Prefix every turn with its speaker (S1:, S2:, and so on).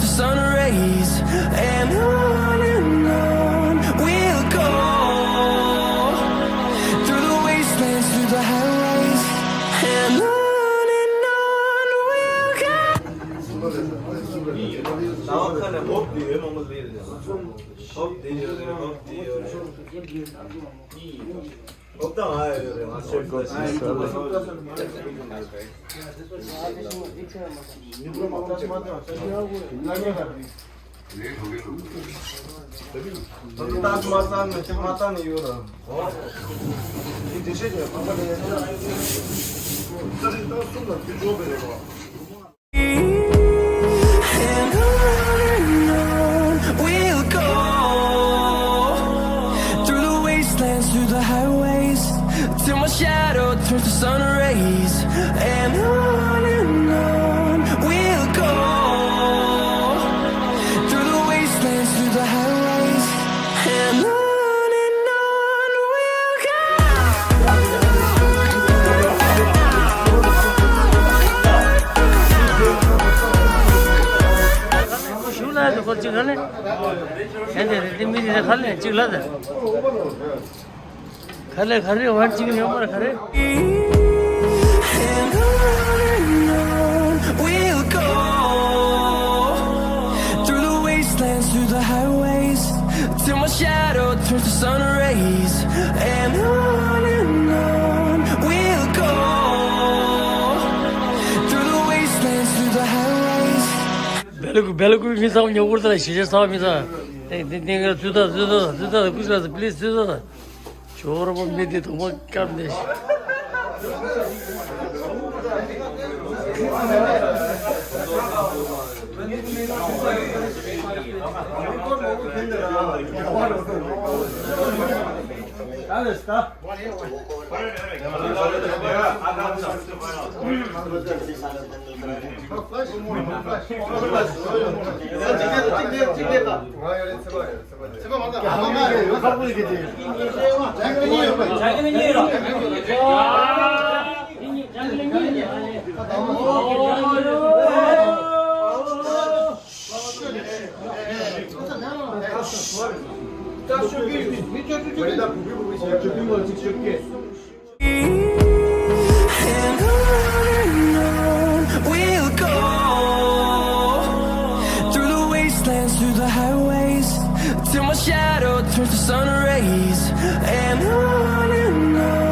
S1: to sun rays, and on we'll go, through the wastelands, through the highways, and on we'll go.
S2: Namakana hop diyor, omuz veriyor. Hop diyor, hop diyor. Hoptan ayırıyor. Tak masan matan yiyor.
S1: We'll go through the wastelands, through the highways, till my shadow turns to sun rays, and on we'll go through the wastelands, through the highways, and on we'll go.
S3: तो कुछ चिकले ऐसे रिमी ने खाले चिकला दे खाले खाले वाट चिकन ऊपर खाले
S1: And on we'll go through the wastelands, through the highways, till my shadow turns to sun rays, and on we'll go through the wastelands, through the highways.
S3: belku bir insan yoğurda şişe sağımıza ne tuda kuzlar please tuda çorba medya tamam kardeş
S1: And on we'll go through the wastelands, through the highways, till my shadow turns to sun rays, and on